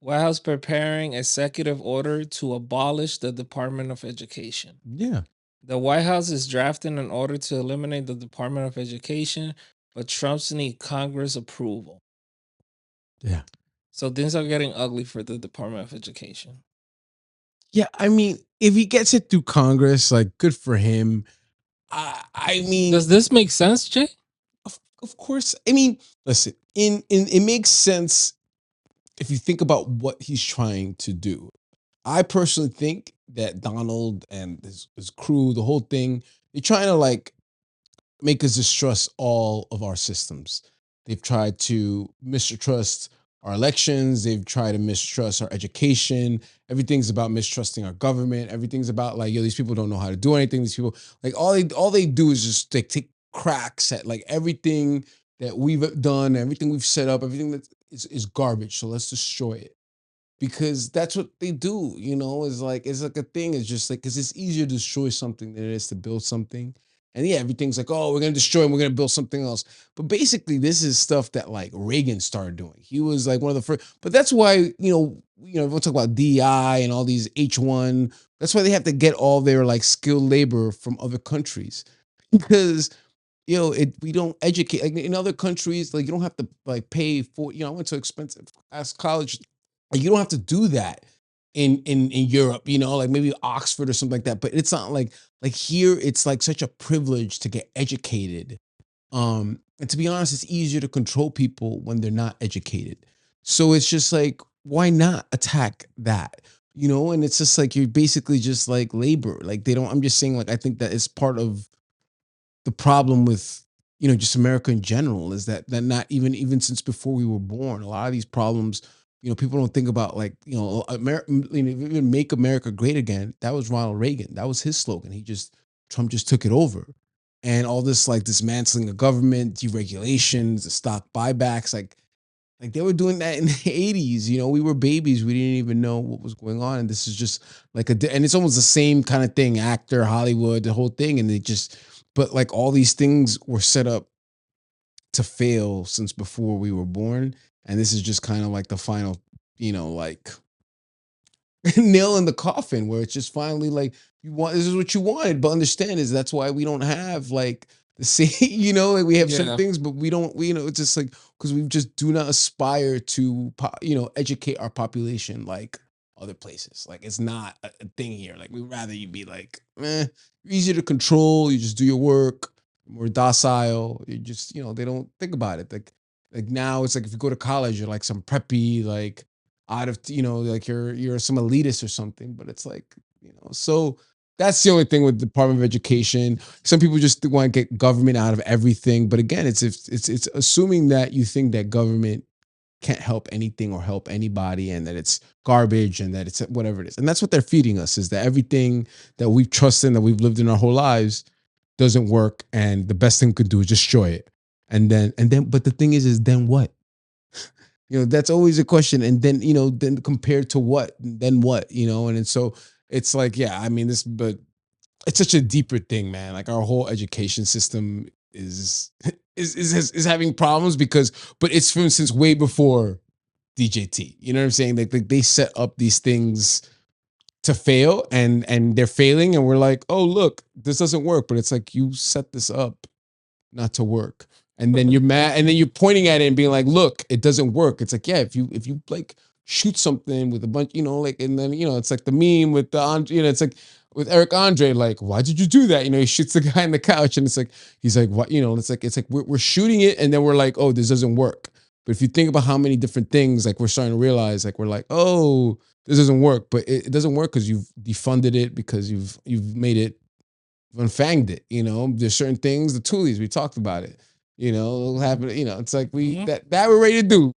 White House preparing executive order to abolish the Department of Education. Yeah. The White House is drafting an order to eliminate the Department of Education, but Trump's need Congress approval. Yeah. So things are getting ugly for the Department of Education. Yeah. I mean, if he gets it through Congress, like good for him. I mean, Does this make sense, Jay? of course. I mean, listen, in it makes sense if you think about what he's trying to do. I personally think that Donald and his crew, the whole thing, they're trying to like make us distrust all of our systems. They've tried to mistrust our elections. They've tried to mistrust our education. Everything's about mistrusting our government. Everything's about like, yo, these people don't know how to do anything. These people, like, all they do is just like take cracks at like everything that we've done, everything we've set up, everything that is garbage. So let's destroy it because that's what they do. Is like a thing. It's just like because it's easier to destroy something than it is to build something. And yeah, everything's like, oh, we're gonna destroy and we're gonna build something else. But basically, this is stuff that like Reagan started doing. He was like one of the first. But that's why we'll talk about DI and all these H1. That's why they have to get all their like skilled labor from other countries because we don't educate like in other countries. Like you don't have to like pay for. I went to expensive ass college. Like, you don't have to do that in Europe. Like maybe Oxford or something like that. But it's not like here. It's like such a privilege to get educated. And to be honest, it's easier to control people when they're not educated. So it's just like, why not attack that? And it's just like you're basically just like labor. Like they don't. I'm just saying. Like I think that is part of the problem with just America in general is that not even since before we were born, a lot of these problems, people don't think about like America, even make America great again. That was Ronald Reagan. That was his slogan. Trump just took it over, and all this like dismantling of government, deregulations, the stock buybacks, like they were doing that in the 80s. We were babies. We didn't even know what was going on. And this is just like and it's almost the same kind of thing, actor, Hollywood, the whole thing. And but like all these things were set up to fail since before we were born. And this is just kind of like the final, like nail in the coffin where it's just finally like this is what you wanted, but understand is that's why we don't have like the same, like we have certain Yeah. things, but we don't, it's just like because we just do not aspire to, educate our population like other places. Like it's not a thing here. Like we'd rather you be like, easier to control. You just do your work, more docile. You just, they don't think about it. Like now it's like if you go to college, you're like some preppy, like out of like you're some elitist or something, but it's like so that's the only thing with the Department of Education. Some people just want to get government out of everything, but again, it's assuming that you think that government can't help anything or help anybody and that it's garbage and that it's whatever it is, and that's what they're feeding us, is that everything that we've trusted and that we've lived in our whole lives doesn't work, and the best thing we could do is destroy it. And then but the thing is then what? That's always a question. And then, then compared to what, then what, and so it's like, yeah, I mean, but it's such a deeper thing, man. Like our whole education system is, is having problems but it's from since way before DJT. You know what I'm saying? Like they set up these things to fail and they're failing. And we're like, oh, look, this doesn't work. But it's like, you set this up not to work. And then you're mad, and then you're pointing at it and being like, look, it doesn't work. It's like, yeah, if you like shoot something with a bunch, like, and then it's like the meme with it's like with Eric Andre, like, why did you do that? He shoots the guy in the couch, and it's like he's like, what? It's like we're shooting it, and then we're like, oh, this doesn't work. But if you think about how many different things, like we're starting to realize, like we're like, oh, this doesn't work, but it doesn't work because you've defunded it, because you've made it unfanged it. There's certain things, the toolies, we talked about it. It'll happen. It's like Mhm. that we're ready to do.